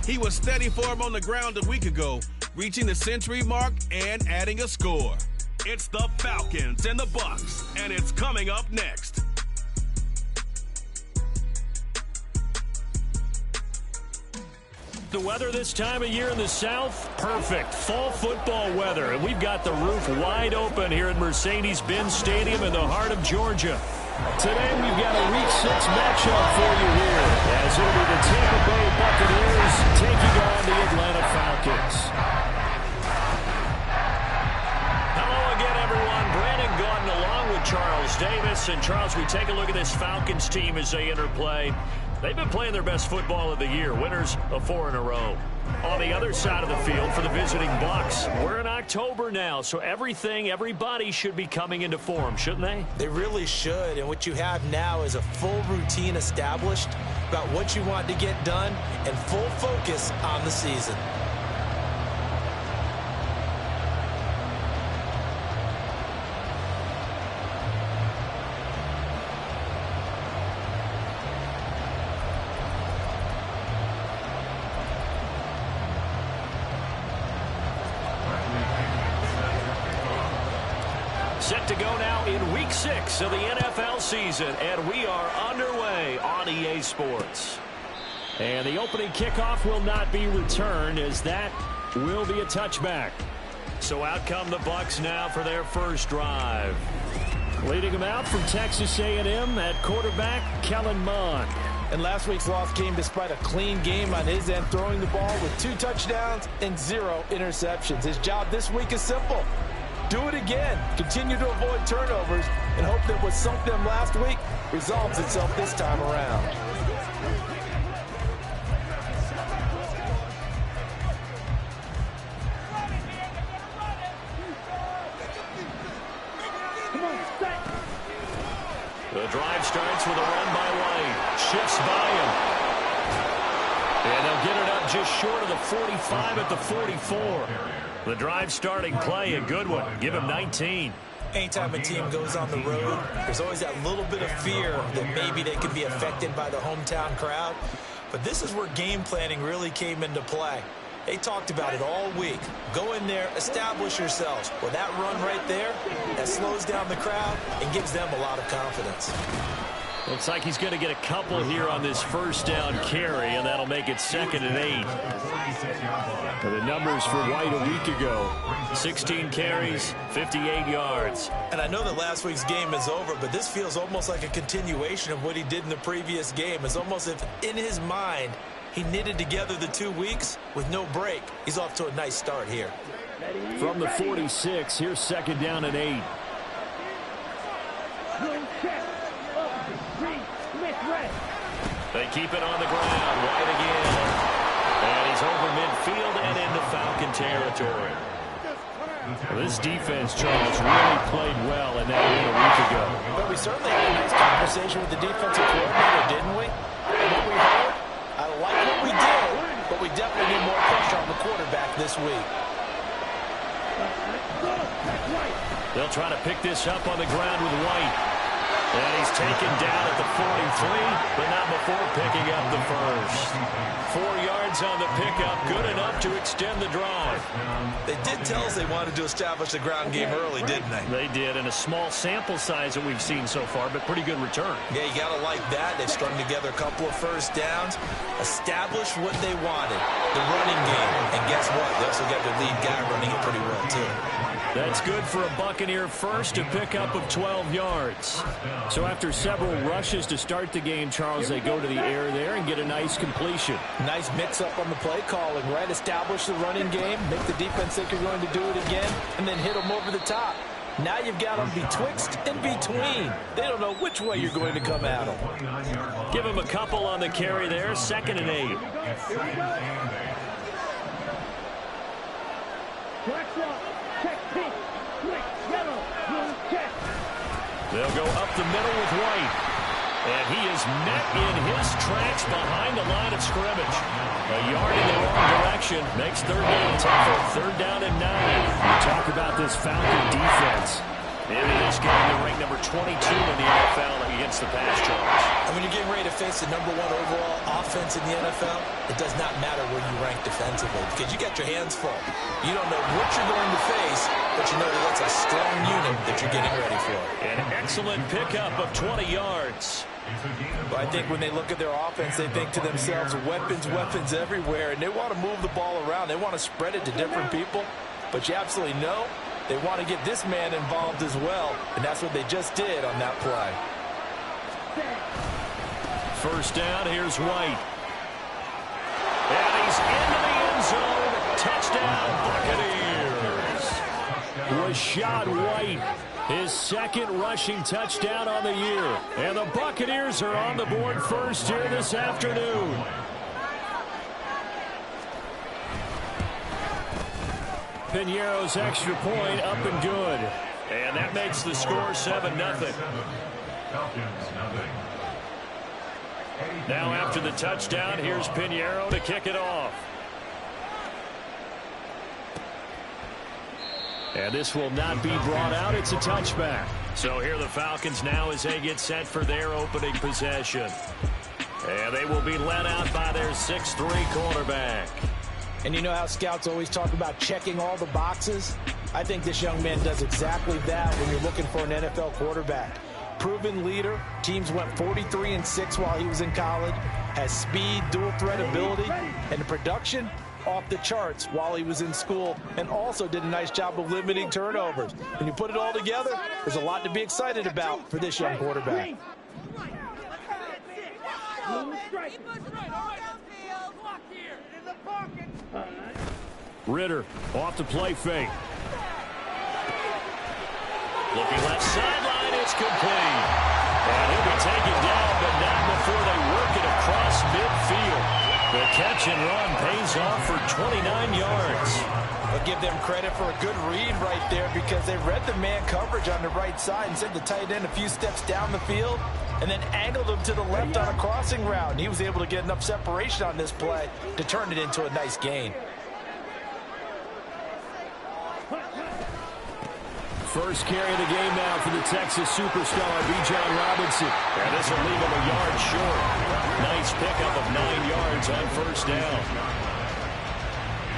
He was steady for him on the ground a week ago, reaching the century mark and adding a score. It's the Falcons and the Bucs, and it's coming up next. The weather this time of year in the South, perfect. Fall football weather, and we've got the roof wide open here at Mercedes-Benz Stadium in the heart of Georgia. Today we've got a Week 6 matchup for you here, as it'll be the Tampa Bay Buccaneers taking on the Atlanta Falcons. Hello again, everyone. Brandon Gaudin along with Charles Davis. And Charles, we take a look at this Falcons team as they interplay. They've been playing their best football of the year, winners of 4 in a row. On the other side of the field for the visiting Bucs, we're in October now, so everybody should be coming into form, shouldn't they? They really should, and what you have now is a full routine established about what you want to get done and full focus on the season. Set to go now in Week 6 of the NFL season, and we are underway on EA Sports. And the opening kickoff will not be returned, as that will be a touchback. So out come the Bucs now for their first drive. Leading them out from Texas A&M at quarterback, Kellen Mond. And last week's loss came despite a clean game on his end, throwing the ball with 2 touchdowns and 0 interceptions. His job this week is simple. Do it again. Continue to avoid turnovers and hope that what sunk them last week resolves itself this time around. The drive starts with a run by White. Shifts by him. And they'll get it up just short of the 45 at the 44. The drive starting play, a good one. Give him 19. Anytime a team goes on the road, there's always that little bit of fear that maybe they could be affected by the hometown crowd. But this is where game planning really came into play. They talked about it all week. Go in there, establish yourselves. Well, that run right there, that slows down the crowd and gives them a lot of confidence. Looks like he's going to get a couple here on this first down carry, and that'll make it 2nd and 8. The numbers for White a week ago: 16 carries, 58 yards. And I know that last week's game is over, but this feels almost like a continuation of what he did in the previous game. It's almost as if in his mind he knitted together the 2 weeks with no break. He's off to a nice start here. From the 46, here's 2nd down and 8. They keep it on the ground. White again. And he's over midfield and into Falcon territory. Well, this defense, Charles, really played well in that win a week ago. But we certainly had a nice conversation with the defensive coordinator, didn't we? And what we heard, I like what we did, but we definitely need more pressure on the quarterback this week. They'll try to pick this up on the ground with White. And he's taken down at the 43, but not before picking up the first. 4 yards on the pickup, good enough to extend the drive. They did tell us they wanted to establish the ground game early, didn't they? They did, and a small sample size that we've seen so far, but pretty good return. Yeah, you got to like that. They've strung together a couple of first downs, established what they wanted, the running game. And guess what? They also got their lead guy running it pretty well, too. That's good for a Buccaneer first, a pickup of 12 yards. So after several rushes to start the game, Charles, they go to the air there and get a nice completion. Nice mix-up on the play calling, right? Establish the running game, make the defense think you're going to do it again, and then hit them over the top. Now you've got them betwixt and between. They don't know which way you're going to come at them. Give him a couple on the carry there, 2nd and 8. They'll go up the middle with White. And he is met in his tracks behind the line of scrimmage. A yard in the wrong direction makes 3rd down tougher. 3rd down and 9. We talk about this Falcon defense. In this game, they rank number 22 in the NFL against the pass charge. And when you're getting ready to face the #1 overall offense in the NFL, it does not matter where you rank defensively because you got your hands full. You don't know what you're going to face, but you know that that's a strong unit that you're getting ready for. An excellent pickup of 20 yards. But I think when they look at their offense, they think to themselves, weapons, weapons everywhere, and they want to move the ball around. They want to spread it to different people, but you absolutely know they want to get this man involved as well, and that's what they just did on that play. First down, here's White. And he's into the end zone. Touchdown, Buccaneers. Rashad White, his second rushing touchdown on the year. And the Buccaneers are on the board first here this afternoon. Piñeiro's extra point up and good. And that makes the score 7-0. Now after the touchdown, here's Piñeiro to kick it off. And this will not be brought out. It's a touchback. So here the Falcons now as they get set for their opening possession. And they will be led out by their 6'3" quarterback. And you know how scouts always talk about checking all the boxes? I think this young man does exactly that when you're looking for an NFL quarterback. Proven leader. Teams went 43-6 while he was in college. Has speed, dual threat ability, and the production off the charts while he was in school, and also did a nice job of limiting turnovers. When you put it all together, there's a lot to be excited about for this young quarterback. Ritter off the play fake. Looking left sideline, it's complete. And he'll be taken down, but not before they work it across midfield. The catch and run pays off for 29 yards. I'll give them credit for a good read right there because they read the man coverage on the right side and sent the tight end a few steps down the field and then angled him to the left on a crossing route. And he was able to get enough separation on this play to turn it into a nice gain. First carry of the game now for the Texas superstar, Bijan Robinson. And this will leave him a yard short. Nice pickup of 9 yards on first down.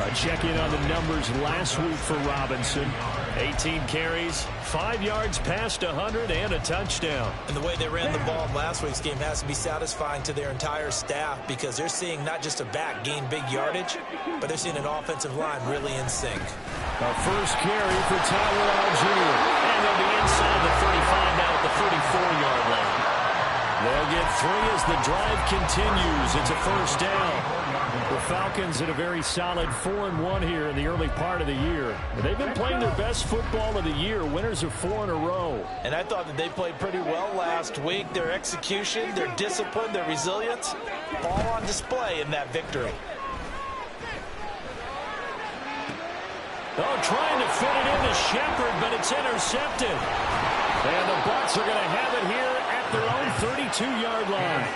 A check-in on the numbers last week for Robinson. 18 carries, 5 yards past 100, and a touchdown. And the way they ran the ball in last week's game has to be satisfying to their entire staff because they're seeing not just a back gain big yardage, but they're seeing an offensive line really in sync. A first carry for Tyler Algier. And they'll be inside the 35 now at the 34-yard line. They'll get 3 as the drive continues. It's a first down. The Falcons at a very solid 4-1 here in the early part of the year. They've been playing their best football of the year, winners of 4 in a row. And I thought that they played pretty well last week. Their execution, their discipline, their resilience, all on display in that victory. Oh, trying to fit it into Shepard, but it's intercepted. And the Bucs are going to have it here at their own 32-yard line.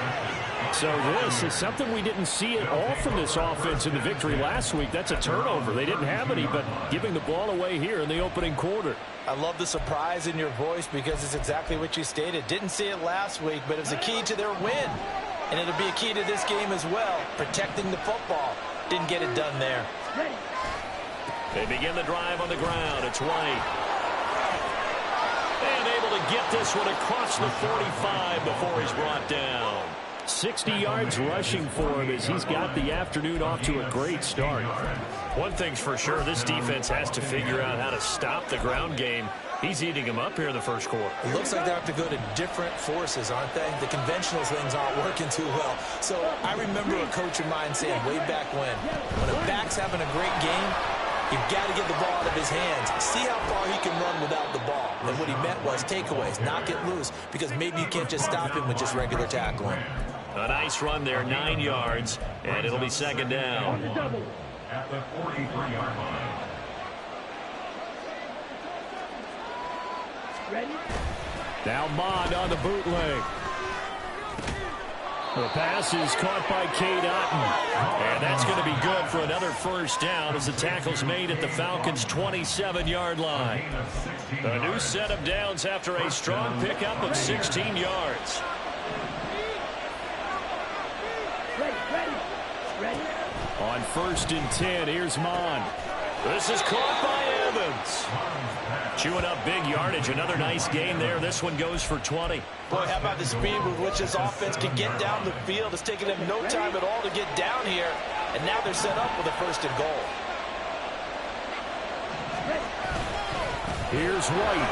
So this is something we didn't see at all from this offense in the victory last week. That's a turnover. They didn't have any, but giving the ball away here in the opening quarter. I love the surprise in your voice because it's exactly what you stated. Didn't see it last week, but it was a key to their win. And it'll be a key to this game as well, protecting the football. Didn't get it done there. They begin the drive on the ground. It's White. And able to get this one across the 45 before he's brought down. 60 yards rushing for him as he's got the afternoon off to a great start. One thing's for sure, this defense has to figure out how to stop the ground game. He's eating them up here in the first quarter. It looks like they have to go to different forces, aren't they? The conventional things aren't working too well. So I remember a coach of mine saying way back when a back's having a great game, you've got to get the ball out of his hands. See how far he can run without the ball. And what he meant was takeaways, knock it loose, because maybe you can't just stop him with just regular tackling. A nice run there, 9 yards, and it'll be second down. At the 43-yard line. Now Mond on the bootleg. The pass is caught by Cade Otton. And that's going to be good for another first down as the tackle's made at the Falcons' 27-yard line. A new set of downs after a strong pickup of 16 yards. On 1st and 10, here's Mon. This is caught by Evans. Chewing up big yardage. Another nice gain there. This one goes for 20. Boy, how about the speed with which this offense can get down the field? It's taken them no time at all to get down here. And now they're set up with a 1st and goal. Here's White.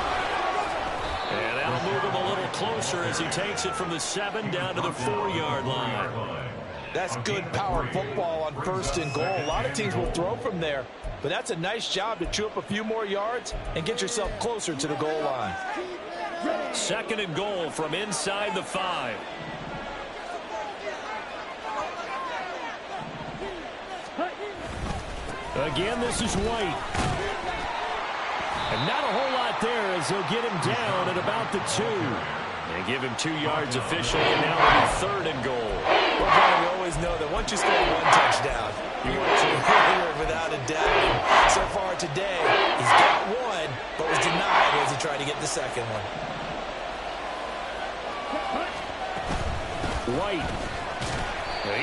And that'll move him a little closer as he takes it from the 7 down to the 4-yard line. That's good power football on 1st and goal. A lot of teams will throw from there. But that's a nice job to chew up a few more yards and get yourself closer to the goal line. 2nd and goal from inside the 5. Again, this is White. And not a whole lot there as they'll get him down at about the 2. They give him 2 yards officially, and now it'll be 3rd and goal. Well, John, we always know that once you score 1 touchdown, you are clear without a doubt. So far today, he's got 1, but was denied as he tried to get the 2nd one. White.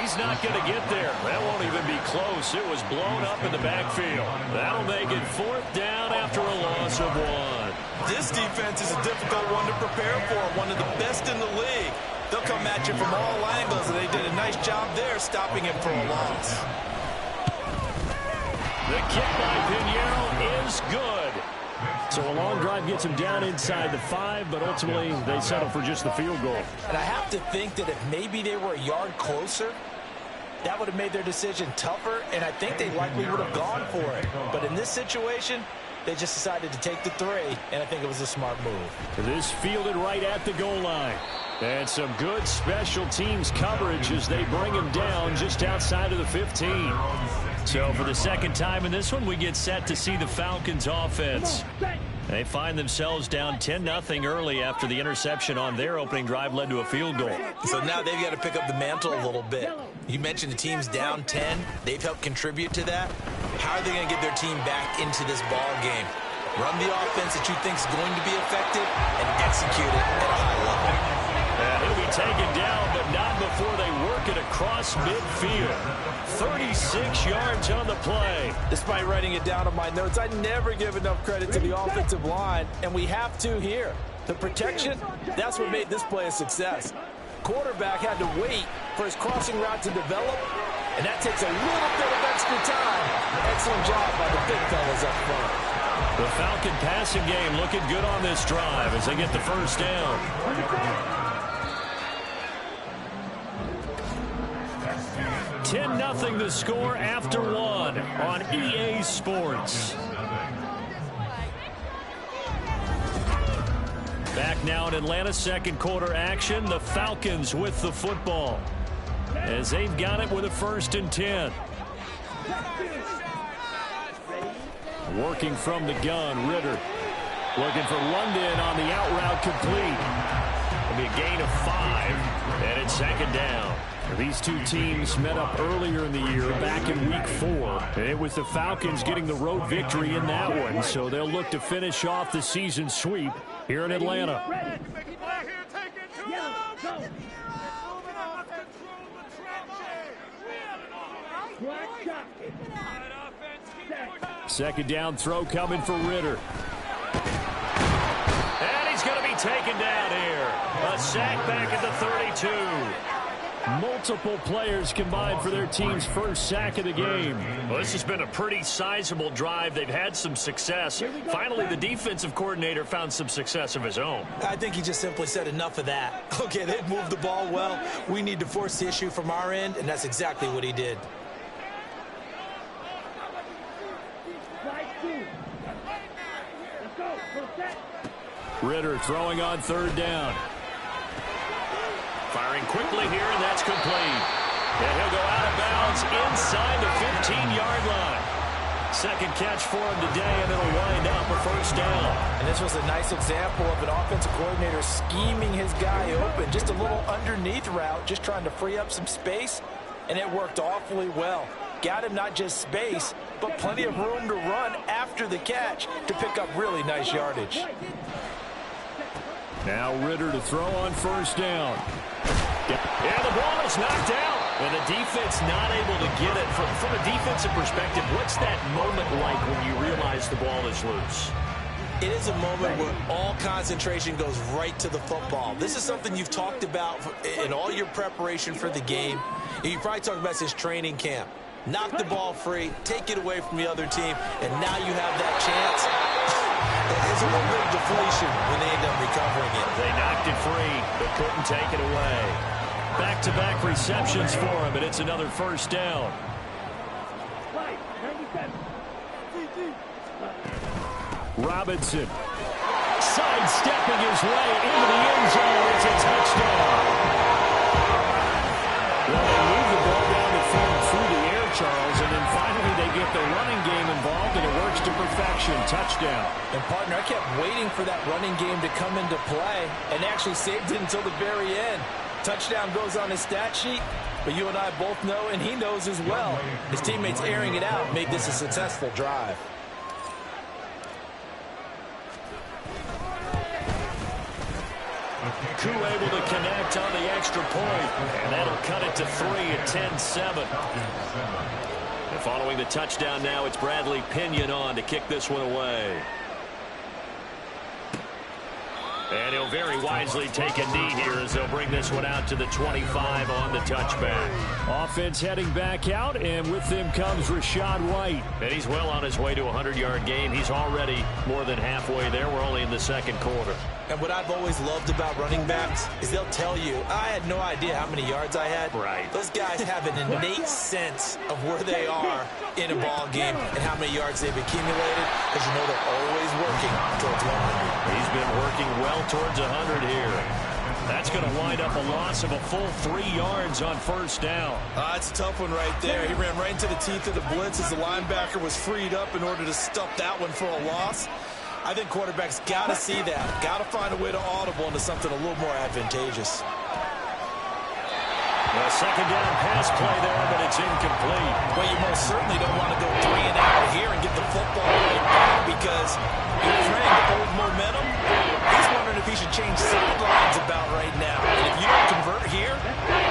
He's not going to get there. That won't even be close. It was blown up in the backfield. That'll make it 4th down after a loss of 1. This defense is a difficult one to prepare for, one of the best in the league. They'll come at you from all angles, and they did a nice job there stopping him for a loss. The kick by Pinheiro is good. So a long drive gets him down inside the 5, but ultimately they settle for just the field goal. And I have to think that if maybe they were a yard closer, that would have made their decision tougher, and I think they likely would have gone for it. But in this situation, they just decided to take the 3, and I think it was a smart move. This fielded right at the goal line. And some good special teams coverage as they bring him down just outside of the 15. So for the 2nd time in this one, we get set to see the Falcons offense. They find themselves down 10-0 early after the interception on their opening drive led to a field goal. So now they've got to pick up the mantle a little bit. You mentioned the team's down 10. They've helped contribute to that. How are they going to get their team back into this ball game? Run the offense that you think is going to be effective and execute it at a high level. And he'll be taken down, but not before they work it across midfield. 36 yards on the play. Despite writing it down on my notes, I never give enough credit to the offensive line, and we have to here. The protection, that's what made this play a success. Quarterback had to wait for his crossing route to develop, and that takes a little bit of extra time. Excellent job by the big fellas up front. The Falcon passing game looking good on this drive as they get the 1st down. 10-0 the score after 1 on EA Sports. Back now in Atlanta, 2nd quarter action. The Falcons with the football as they've got it with a 1st and 10. Working from the gun, Ritter. Looking for London on the out route complete. It'll be a gain of 5, and it's 2nd down. These two teams met up earlier in the year, back in Week 4. And with the Falcons getting the road victory in that one, so they'll look to finish off the season sweep here in Atlanta. Second down throw coming for Ritter. And he's going to be taken down here. A sack back at the 32. Multiple players combined for their team's first sack of the game. Well, this has been a pretty sizable drive. They've had some success. Finally, the defensive coordinator found some success of his own. I think he just simply said enough of that. Okay, they've moved the ball well. We need to force the issue from our end, and that's exactly what he did. Ritter throwing on 3rd down. Firing quickly here, and that's complete. And he'll go out of bounds inside the 15-yard line. Second catch for him today, and it'll wind up a first down. And this was a nice example of an offensive coordinator scheming his guy open. Just a little underneath route, just trying to free up some space, and it worked awfully well. Got him not just space, but plenty of room to run after the catch to pick up really nice yardage. Now Ritter to throw on first down. And the ball is knocked out. And the defense not able to get it. From a defensive perspective, what's that moment like when you realize the ball is loose? It is a moment where all concentration goes right to the football. This is something you've talked about in all your preparation for the game. You probably talked about this training camp. Knock the ball free, take it away from the other team, and now you have that chance. It's a little bit of deflation when they end up recovering it. They knocked it free, but couldn't take it away. Back-to-back receptions for him, and it's another first down. Robinson sidestepping his way into the end zone. It's a touchdown. Well, they move the ball down the field through the air, Charles, and then finally they get the running game involved, and it works to perfection. Touchdown. And, partner, I kept waiting for that running game to come into play and actually saved it until the very end. Touchdown goes on his stat sheet, but you and I both know, and he knows as well, his teammates airing it out made this a successful drive. Koo able to connect on the extra point, and that'll cut it to 3 at 10-7. And following the touchdown now, it's Bradley Pinion on to kick this one away. And he'll very wisely take a knee here as they'll bring this one out to the 25 on the touchback. Offense heading back out, and with them comes Rachaad White. And he's well on his way to a 100-yard game. He's already more than halfway there. We're only in the second quarter. And what I've always loved about running backs is they'll tell you, I had no idea how many yards I had. Right. Those guys have an innate sense of where they are in a ball game and how many yards they've accumulated, because you know they're always working towards 100. He's been working well towards 100 here. That's going to wind up a loss of a full 3 yards on first down. That's a tough one right there. He ran right into the teeth of the blitz as the linebacker was freed up in order to stuff that one for a loss. I think quarterbacks got to see that. Got to find a way to audible into something a little more advantageous. A second down pass play there, but it's incomplete. Well, you most certainly don't want to go 3 and out here and get the football right back, because you're trying to hold momentum. He's wondering if he should change sidelines about right now. And if you don't convert here,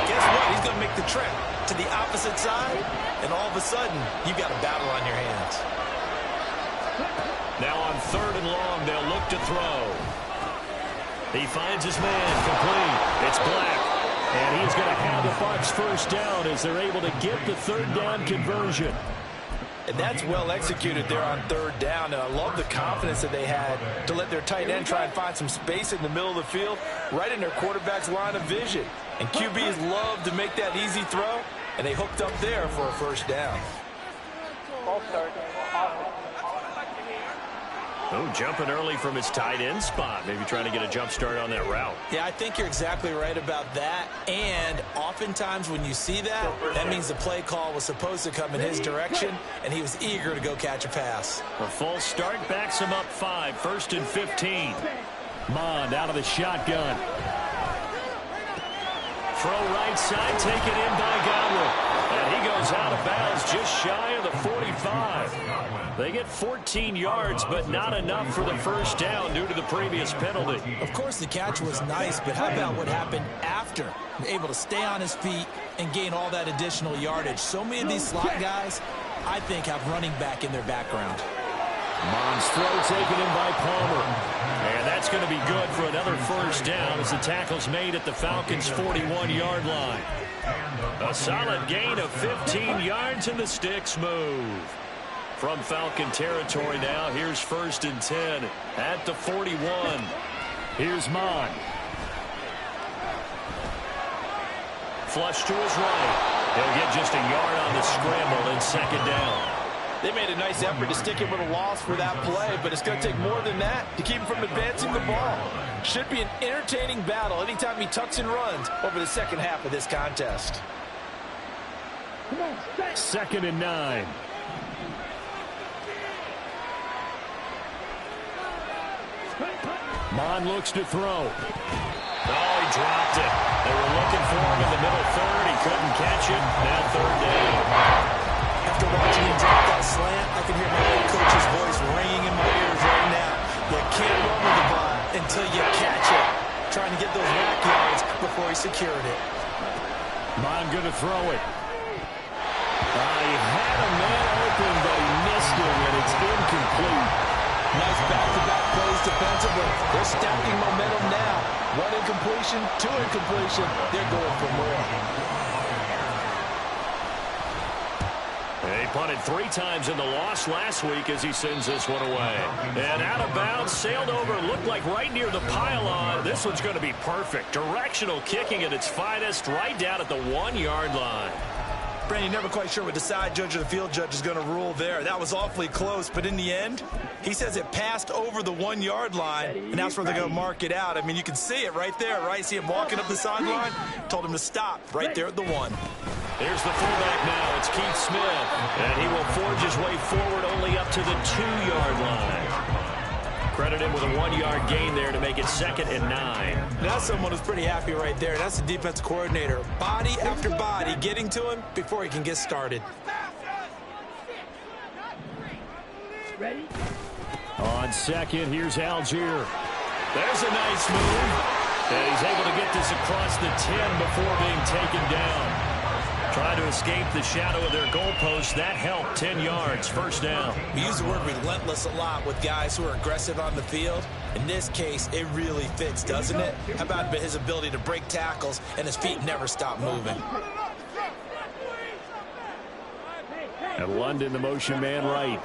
guess what? He's going to make the trek to the opposite side, and all of a sudden, you've got a battle on your hands. Now on 3rd and long, they'll look to throw. He finds his man, complete. It's Black. And he's going to have the Bucs first down as they're able to get the 3rd down conversion. And that's well executed there on 3rd down. And I love the confidence that they had to let their tight end try and find some space in the middle of the field, right in their quarterback's line of vision. And QBs love to make that easy throw, and they hooked up there for a first down. Oh, jumping early from his tight end spot. Maybe trying to get a jump start on that route. Yeah, I think you're exactly right about that. And oftentimes when you see that, that means the play call was supposed to come in his direction, and he was eager to go catch a pass. A false start backs him up 5, 1st and 15. Mond out of the shotgun. Throw right side, taken in by Godwin. And he goes out of bounds just shy of the 45. They get 14 yards, but not enough for the first down due to the previous penalty. Of course, the catch was nice, but how about what happened after? Able to stay on his feet and gain all that additional yardage. So many of these slot guys, I think, have running back in their background. Mond's throw taken in by Palmer. And that's going to be good for another first down as the tackle's made at the Falcons' 41-yard line. A solid gain of 15 yards and the sticks move. From Falcon territory now, here's 1st and 10 at the 41. Here's Mond. Flush to his right. He'll get just a yard on the scramble and 2nd down. They made a nice effort to stick him with a loss for that play, but it's going to take more than that to keep him from advancing the ball. Should be an entertaining battle anytime he tucks and runs over the second half of this contest. 2nd and 9. Mon looks to throw. Oh, he dropped it. They were looking for him in the middle third. He couldn't catch it. Now third down. After watching him drop that slant, I can hear my head coach's voice ringing in my ears right now. You can't run with the ball until you catch it. Trying to get those rack yards before he secured it. Mon going to throw it. He had a man open, but he missed him, and it's incomplete. Nice back-to-back plays defensively. They're stacking momentum now. One incompletion, two incompletion. They're going for more. He punted 3 times in the loss last week as he sends this one away. And out of bounds, sailed over, looked like right near the pylon. This one's going to be perfect. Directional kicking at its finest, right down at the 1-yard line. Brandon, never quite sure what the side judge or the field judge is going to rule there. That was awfully close, but in the end, he says it passed over the 1-yard line, and that's where they're going to mark it out. I mean, you can see it right there, right? See him walking up the sideline? Told him to stop right there at the 1. Here's the fullback now. It's Keith Smith, and he will forge his way forward only up to the 2-yard line. Credit him with a 1-yard gain there to make it 2nd and 9. That's someone who's pretty happy right there. That's the defense coordinator. Body after body getting to him before he can get started. Ready? On second, here's Algier. There's a nice move. And he's able to get this across the 10 before being taken down. Trying to escape the shadow of their goalpost. That helped. 10 yards, first down. We use the word relentless a lot with guys who are aggressive on the field. In this case, it really fits, doesn't it? How about his ability to break tackles and his feet never stop moving? And London, the motion man right.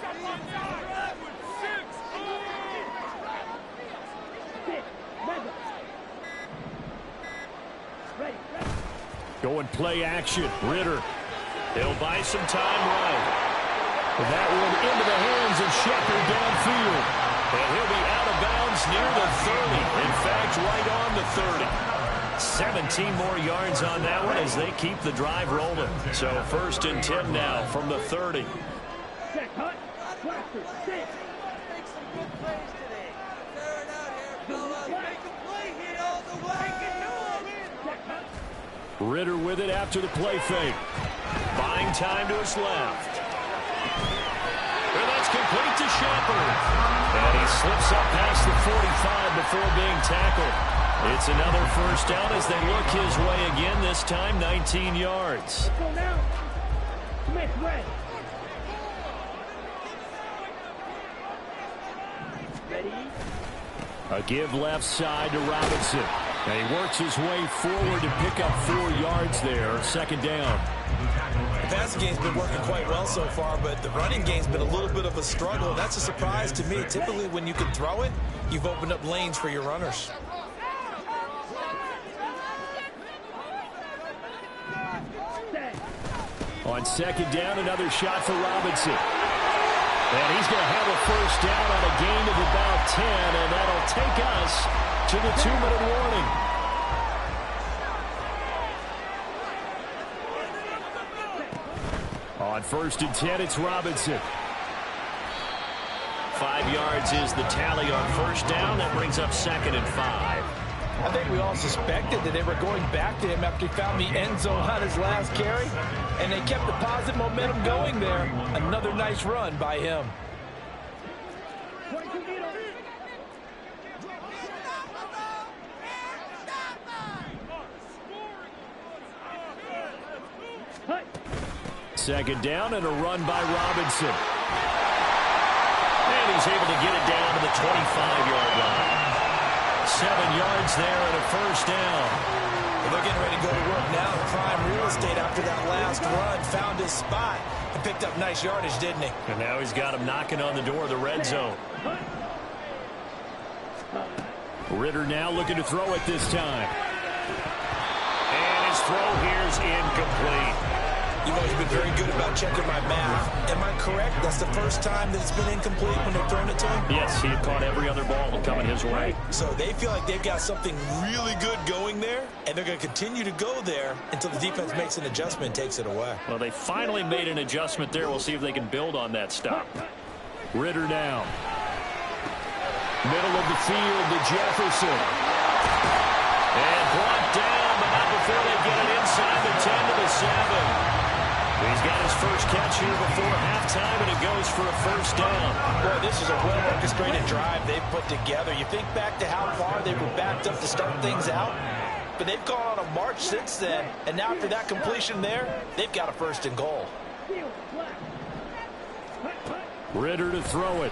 Going play action. Ritter. He'll buy some time right. And that one into the hands of Shepard downfield. And he'll be out of bounds near the 30. In fact, right on the 30. 17 more yards on that one as they keep the drive rolling. So 1st and 10 now from the 30. Ritter with it after the play fake. Buying time to his left. And that's complete to Shepard. And he slips up past the 45 before being tackled. It's another first down as they look his way again, this time 19 yards. A give left side to Robinson. And he works his way forward to pick up 4 yards there. 2nd down. The passing game's been working quite well so far, but the running game's been a little bit of a struggle. That's a surprise to me. Typically, when you can throw it, you've opened up lanes for your runners. On 2nd down, another shot for Robinson. And he's going to have a first down on a gain of about 10, and that'll take us to the 2-minute warning. On 1st and 10, it's Robinson. 5 yards is the tally on first down. That brings up 2nd and 5. I think we all suspected that they were going back to him after he found the end zone on his last carry, and they kept the positive momentum going there. Another nice run by him. Second down and a run by Robinson. And he's able to get it down to the 25-yard line. 7 yards there and a first down. Well, they're getting ready to go to work now. Prime real estate after that last run. Found his spot and picked up nice yardage, didn't he? And now he's got him knocking on the door of the red zone. Ritter now looking to throw it this time. And his throw here is incomplete. You've always been very good about checking my math. Am I correct? That's the first time that it's been incomplete when they've thrown it to him? Yes, he had caught every other ball coming his way. So they feel like they've got something really good going there, and they're going to continue to go there until the defense makes an adjustment and takes it away. Well, they finally made an adjustment there. We'll see if they can build on that stop. Ritter now. Middle of the field to Jefferson. And brought down, but not before they get it inside the 10 to the 7. He's got his first catch here before halftime, and it goes for a first down. Boy, this is a well-orchestrated drive they've put together. You think back to how far they were backed up to start things out, but they've gone on a march since then, and now after that completion there, they've got a first and goal. Ritter to throw it.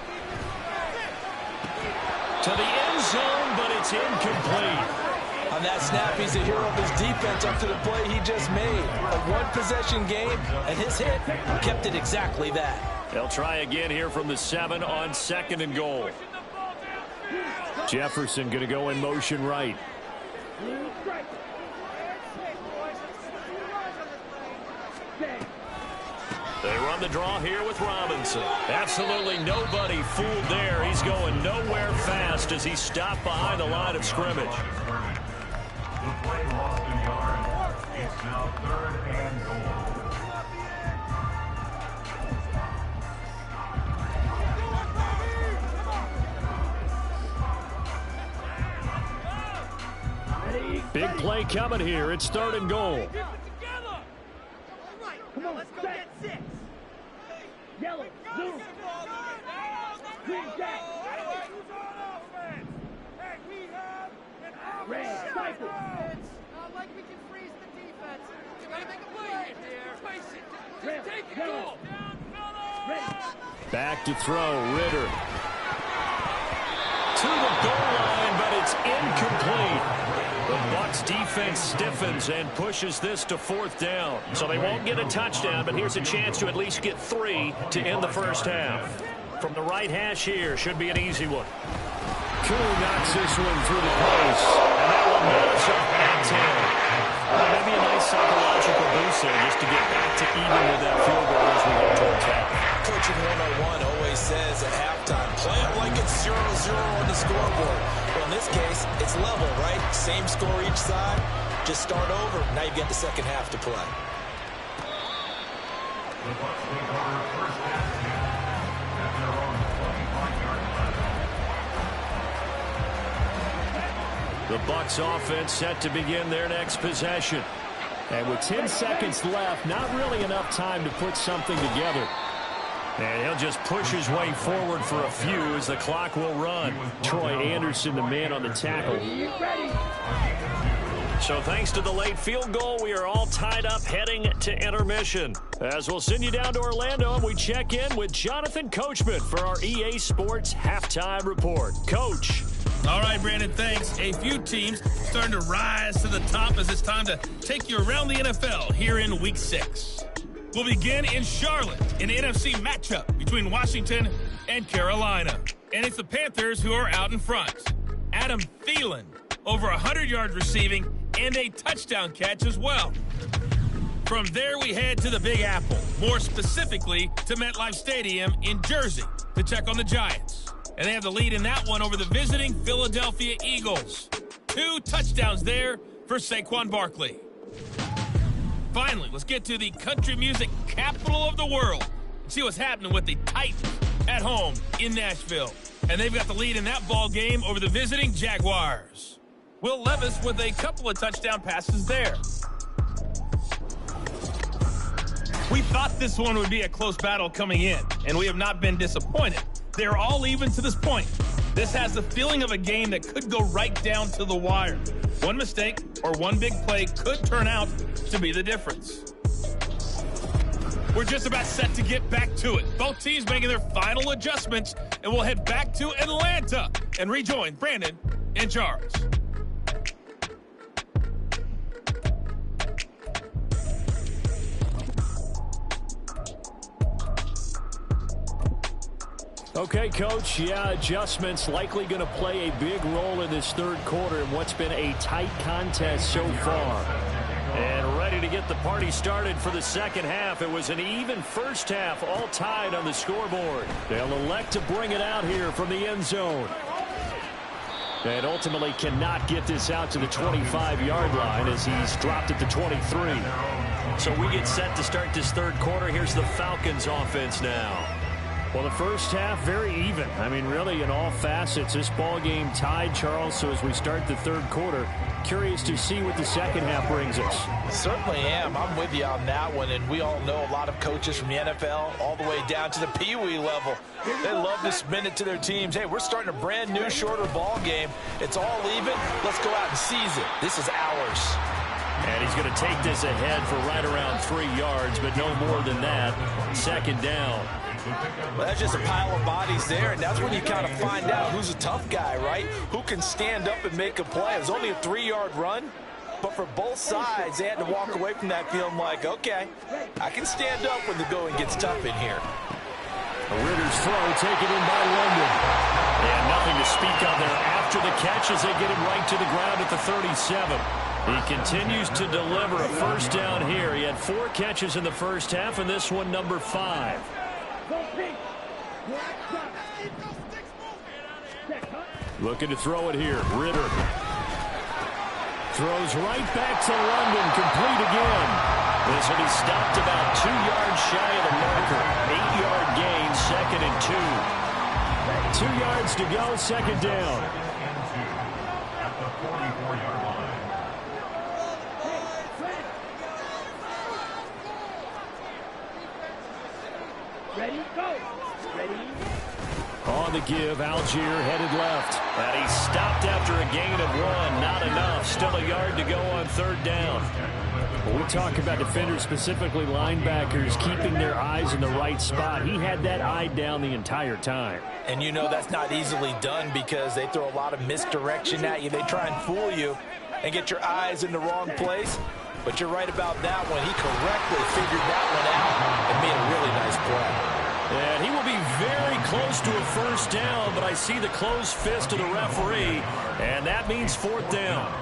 To the end zone, but it's incomplete. On that snap, he's a hero of his defense up to the play he just made. A one-possession game, and his hit kept it exactly that. They'll try again here from the 7 on 2nd and goal. Jefferson going to go in motion right. They run the draw here with Robinson. Absolutely nobody fooled there. He's going nowhere fast as he stopped behind the line of scrimmage. The play lost a yard. It's now 3rd and goal. Big play coming here. It's 3rd and goal. Come on, let's go get 6. Yellow, zoom. Green jack. Red, cycle. Like we can freeze the defense. You gotta make a play here. Face it. Just take it. Go. Back to throw. Ritter. To the goal line, but it's incomplete. The Bucs defense stiffens and pushes this to 4th down. So they won't get a touchdown, but here's a chance to at least get 3 to end the first half. From the right hash here, should be an easy one. Koo knocks this one through the post, and that will net us up at 10. Maybe a nice psychological boost there just to get back to even with that field goal as we go towards half. Coaching 101 always says at halftime, play it like it's 0-0 on the scoreboard. Well, in this case, it's level, right? Same score each side. Just start over. Now you've got the second half to play. The Bucs take over first and 10 at their own 25-yard line. The Bucs offense set to begin their next possession. And with 10 seconds left, not really enough time to put something together. And he'll just push his way forward for a few as the clock will run. Troy Anderson, the man on the tackle. So thanks to the late field goal, we are all tied up heading to intermission. As we'll send you down to Orlando, and we check in with Jonathan Coachman for our EA Sports Halftime Report. Coach. All right, Brandon, thanks. A few teams starting to rise to the top as it's time to take you around the NFL here in Week 6. We'll begin in Charlotte, an NFC matchup between Washington and Carolina. And it's the Panthers who are out in front. Adam Thielen, over 100 yards receiving and a touchdown catch as well. From there, we head to the Big Apple, more specifically to MetLife Stadium in Jersey to check on the Giants. And they have the lead in that one over the visiting Philadelphia Eagles. 2 touchdowns there for Saquon Barkley. Finally, let's get to the country music capital of the world and see what's happening with the Titans at home in Nashville. And they've got the lead in that ball game over the visiting Jaguars. Will Levis with a couple of touchdown passes there. We thought this one would be a close battle coming in, and we have not been disappointed. They're all even to this point. This has the feeling of a game that could go right down to the wire. One mistake or one big play could turn out to be the difference. We're just about set to get back to it. Both teams making their final adjustments, and we'll head back to Atlanta and rejoin Brandon and Charles. Okay, Coach, adjustments likely going to play a big role in this third quarter in what's been a tight contest so far. And ready to get the party started for the second half. It was an even first half, all tied on the scoreboard. They'll elect to bring it out here from the end zone. And ultimately cannot get this out to the 25-yard line as he's dropped at the 23. So we get set to start this third quarter. Here's the Falcons offense now. Well, the first half, very even. I mean, really, in all facets, this ball game tied, Charles. So as we start the third quarter, curious to see what the second half brings us. Certainly am. I'm with you on that one. And we all know a lot of coaches from the NFL all the way down to the Pee-wee level. They love to spin it to their teams. Hey, we're starting a brand new, shorter ball game. It's all even. Let's go out and seize it. This is ours. And he's going to take this ahead for right around 3 yards, but no more than that. Second down. Well, that's just a pile of bodies there, and that's when you kind of find out who's a tough guy, right? Who can stand up and make a play. It was only a 3-yard run, but for both sides, they had to walk away from that feeling like, okay, I can stand up when the going gets tough in here. Ritter's throw taken in by London. And nothing to speak of there after the catch as they get him right to the ground at the 37. He continues to deliver a first down here. He had 4 catches in the first half, and this one number 5. Looking to throw it here. Ritter throws right back to London, complete again. This will be stopped about 2 yards shy of the marker. 8-yard gain, 2nd and 2. 2 yards to go, second down. At the 44-yard line. Ready, go. Ready. On the give, Algier headed left. And he stopped after a gain of 1. Not enough. Still a yard to go on third down. When we talk about defenders, specifically linebackers, keeping their eyes in the right spot. He had that eye down the entire time. And you know that's not easily done because they throw a lot of misdirection at you. They try and fool you and get your eyes in the wrong place. But you're right about that one. He correctly figured that one out and made a really nice play. And he will be very close to a first down, but I see the closed fist of the referee, and that means fourth down.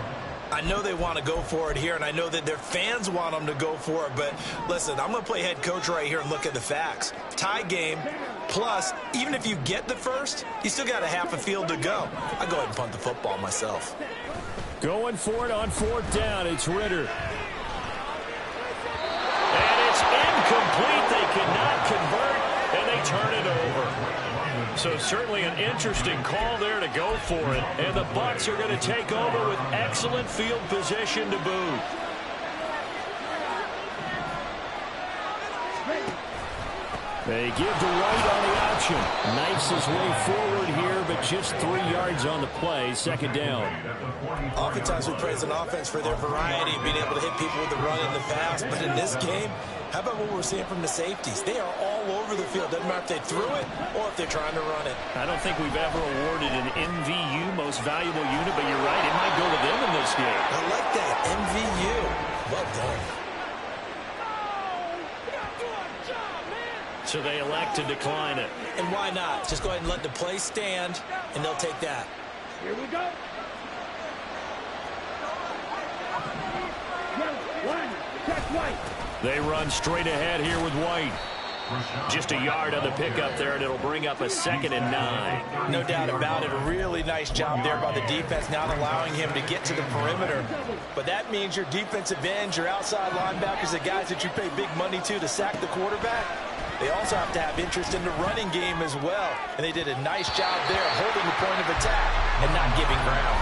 I know they want to go for it here, and I know that their fans want them to go for it, but listen, I'm going to play head coach right here and look at the facts. Tie game, plus, even if you get the first, you still got a half a field to go. I'll go ahead and punt the football myself. Going for it on fourth down, it's Ritter. And it's incomplete. They cannot convert, and they turn it over. So certainly an interesting call there to go for it. And the Bucs are going to take over with excellent field position to boot. They give to White on the option. Knifes his way forward here, but just 3 yards on the play. Second down. Oftentimes we praise an offense for their variety, being able to hit people with the run and the pass. But in this game, how about what we're seeing from the safeties? They are all over the field. Doesn't matter if they threw it or if they're trying to run it. I don't think we've ever awarded an MVU, most valuable unit, but you're right. It might go to them in this game. I like that. MVU. Well done. So they elect to decline it. And why not? Just go ahead and let the play stand, and they'll take that. Here we go. One, check White. They run straight ahead here with White. Just a yard on the pickup there, and it'll bring up a 2nd and 9. No doubt about it. A really nice job there by the defense, not allowing him to get to the perimeter. But that means your defensive ends, your outside linebackers, the guys that you pay big money to sack the quarterback, they also have to have interest in the running game as well. And they did a nice job there holding the point of attack and not giving ground.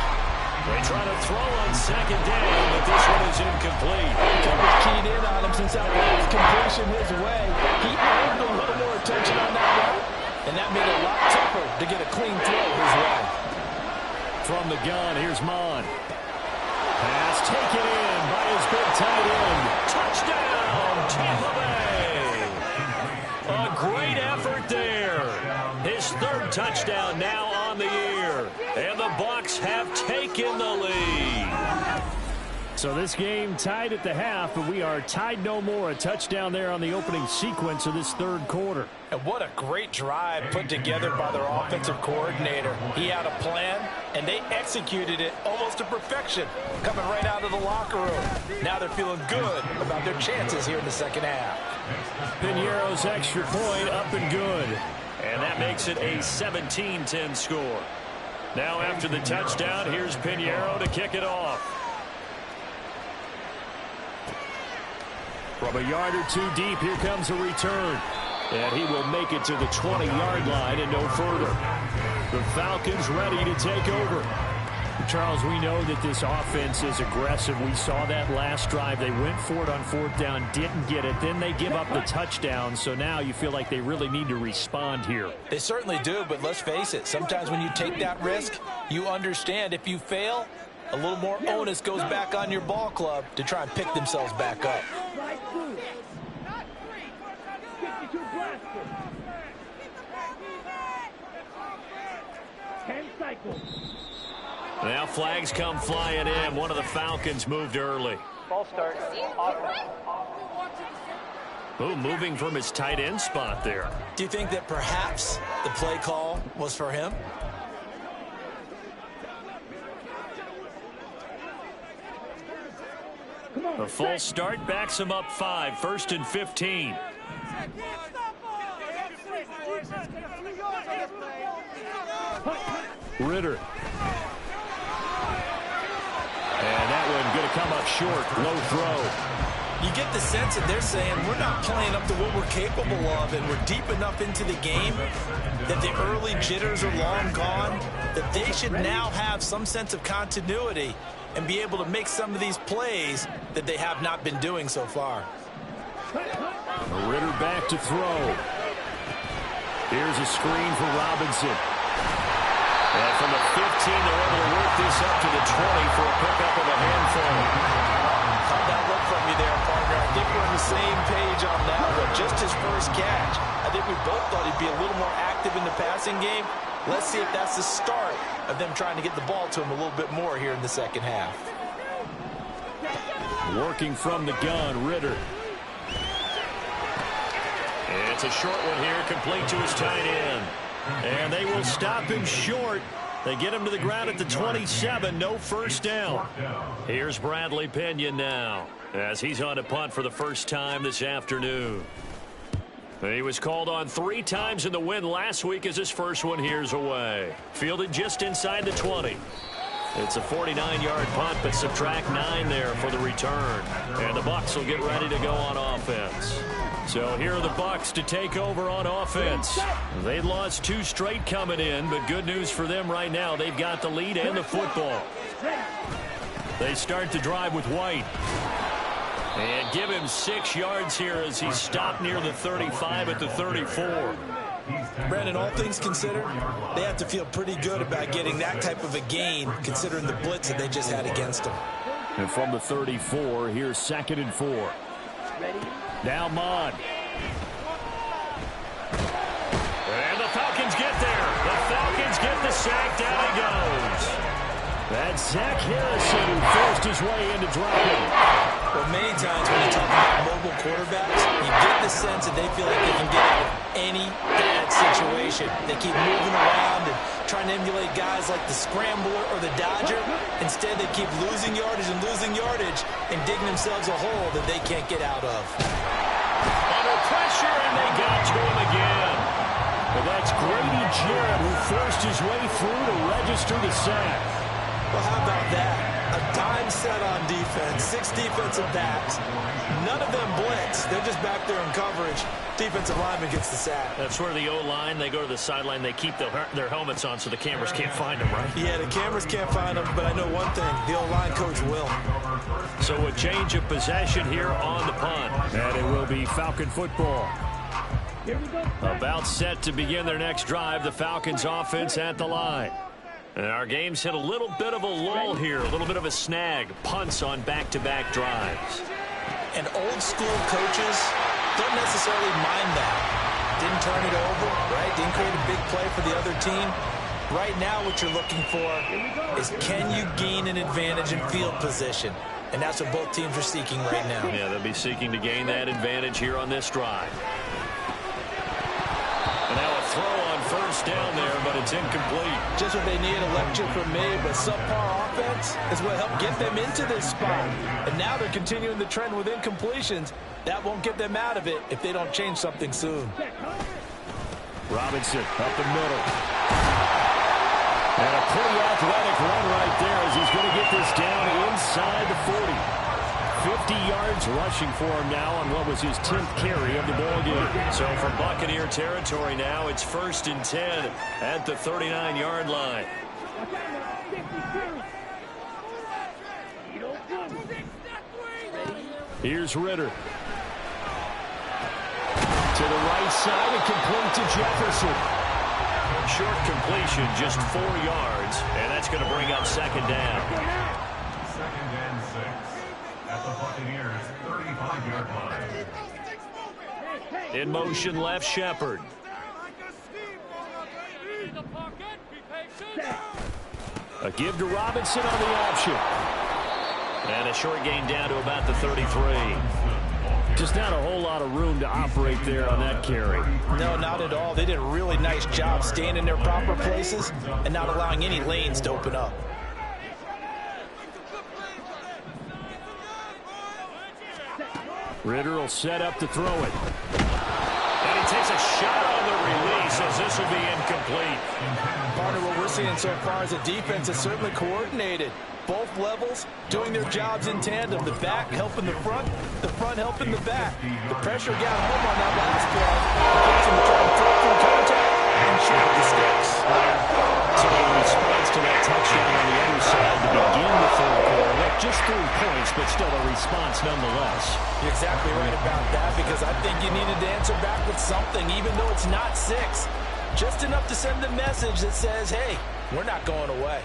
They try to throw on second down, but this one is incomplete. Coverage keyed in on him since that last completion his way. He earned a little more attention on that route, and that made it a lot tougher to get a clean throw his way. From the gun, here's Mon. Pass taken in by his big tight end. Touchdown, Tampa Bay. A great effort there. His 3rd touchdown now on the year. And the Bucs have taken the lead. So this game tied at the half, but we are tied no more. A touchdown there on the opening sequence of this third quarter. And what a great drive put together by their offensive coordinator. He had a plan, and they executed it almost to perfection, coming right out of the locker room. Now they're feeling good about their chances here in the second half. Piñeiro's extra point up and good. And that makes it a 17-10 score. Now after the touchdown, here's Piñeiro to kick it off. From a yard or two deep, here comes a return. And he will make it to the 20-yard line and no further. The Falcons ready to take over. Charles, we know that this offense is aggressive. We saw that last drive. They went for it on 4th down, didn't get it. Then they give up the touchdown. So now you feel like they really need to respond here. They certainly do, but let's face it. Sometimes when you take that risk, you understand if you fail, a little more onus goes back on your ball club to try and pick themselves back up. 10 cycles. Now flags come flying in. One of the Falcons moved early. Ball start. Ooh, moving from his tight end spot there. Do you think that perhaps the play call was for him? A false start backs him up 5. 1st and 15. Ritter. And that one going to come up short. Low throw. You get the sense that they're saying we're not playing up to what we're capable of, and we're deep enough into the game that the early jitters are long gone, that they should now have some sense of continuity and be able to make some of these plays that they have not been doing so far. Ritter back to throw. Here's a screen for Robinson. And from the 15, they're able to work this up to the 20 for a pickup of a handful. How'd that look from you there, partner? I think we're on the same page on that one. Just his first catch. I think we both thought he'd be a little more active in the passing game. Let's see if that's the start of them trying to get the ball to him a little bit more here in the second half. Working from the gun, Ritter. It's a short one here, complete to his tight end. And they will stop him short. They get him to the ground at the 27. No first down. Here's Bradley Pinion now as he's on a punt for the first time this afternoon. He was called on 3 times in the win last week as his first one here's away. Fielded just inside the 20. It's a 49-yard punt, but subtract 9 there for the return. And the Bucs will get ready to go on offense. So here are the Bucs to take over on offense. They lost 2 straight coming in, but good news for them right now. They've got the lead and the football. They start the drive with White. And give him 6 yards here as he's stopped near the 35 at the 34. Brandon, all things considered, they have to feel pretty good about getting that type of a gain considering the blitz that they just had against them. And from the 34, here's 2nd and 4. Now Mond. And the Falcons get there. The Falcons get the sack. Down he goes. That's Zach Harrison who forced his way into dropping. Well, many times when you talk about mobile quarterbacks, you get the sense that they feel like they can get out of any bad situation. They keep moving around and trying to emulate guys like the Scrambler or the Dodger. Instead, they keep losing yardage and digging themselves a hole that they can't get out of. Under pressure, and they got to him again. But that's Grady Jarrett who forced his way through to register the sack. Well, how about that? A dime set on defense, 6 defensive backs. None of them blitz. They're just back there in coverage. Defensive lineman gets the sack. That's where the O-line, they go to the sideline, they keep their helmets on so the cameras can't find them, right? Yeah, the cameras can't find them, but I know one thing. The O-line coach will. So a change of possession here on the punt. And it will be Falcon football. About set to begin their next drive. The Falcons offense at the line. And our game's hit a little bit of a lull here, a little bit of a snag. Punts on back-to-back drives. And old school coaches don't necessarily mind that. Didn't turn it over, right? Didn't create a big play for the other team. Right now what you're looking for is can you gain an advantage in field position? And that's what both teams are seeking right now. Yeah, they'll be seeking to gain that advantage here on this drive. And now a throw on first down there, but it's incomplete. Just what they need, a lecture from me, but subpar offense is what helped get them into this spot. And now they're continuing the trend with incompletions. That won't get them out of it if they don't change something soon. Robinson up the middle. And a pretty athletic run right there as he's going to get this down inside the 40. 50 yards rushing for him now on what was his 10th carry of the ball game. So from Buccaneer territory now, it's 1st and 10 at the 39-yard line. Here's Ritter. To the right side and complete to Jefferson. Short completion, just 4 yards, and that's going to bring up 2nd down. 2nd and 6 at the Buccaneers 35-yard line. In motion left, Shepard. A give to Robinson on the option. And a short gain down to about the 33. Just not a whole lot of room to operate there on that carry. No, not at all. They did a really nice job staying in their proper places and not allowing any lanes to open up. Ritter will set up to throw it. And he takes a shot on the release as this will be incomplete. Partner, what we're seeing so far is a defense is certainly coordinated. Both levels doing their jobs in tandem. The back helping the front helping the back. The pressure got home on that last play. Gets him trying to throw through contact and shoot the sticks. So in response to that touchdown on the other side to begin the third quarter, look, just 3 points, but still a response nonetheless. You're exactly right about that, because I think you needed to answer back with something, even though it's not 6. Just enough to send a message that says, hey, we're not going away.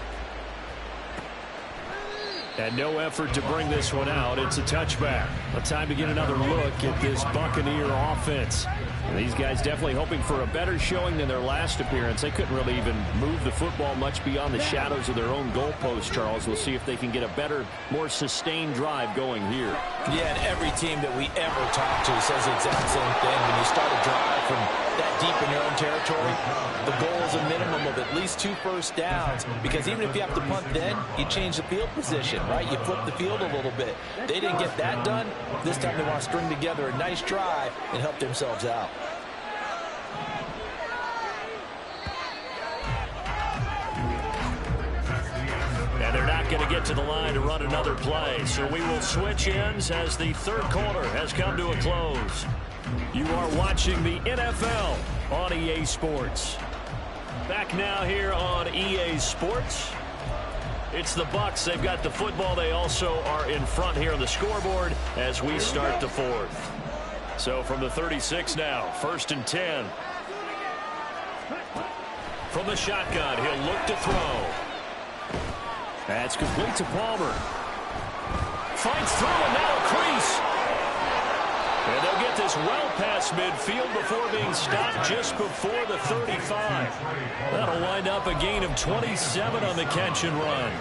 And no effort to bring this one out. It's a touchback. A time to get another look at this Buccaneer offense. And these guys definitely hoping for a better showing than their last appearance. They couldn't really even move the football much beyond the shadows of their own goalpost, Charles. We'll see if they can get a better, more sustained drive going here. Yeah, and every team that we ever talk to says the exact same thing. When you start a drive from that deep in your own territory, the goal is a minimum of at least 2 first downs, because even if you have to punt then, you change the field position, right? You flip the field a little bit. They didn't get that done. This time they want to string together a nice drive and help themselves out. And they're not going to get to the line to run another play. So we will switch ends as the third quarter has come to a close. You are watching the NFL on EA Sports. Back now here on EA Sports. It's the Bucs. They've got the football. They also are in front here on the scoreboard as we start the fourth. So from the 36 now, 1st and 10. From the shotgun, he'll look to throw. That's complete to Palmer. Finds through and now a crease. And they'll get this well past midfield before being stopped just before the 35. That'll wind up a gain of 27 on the catch and run.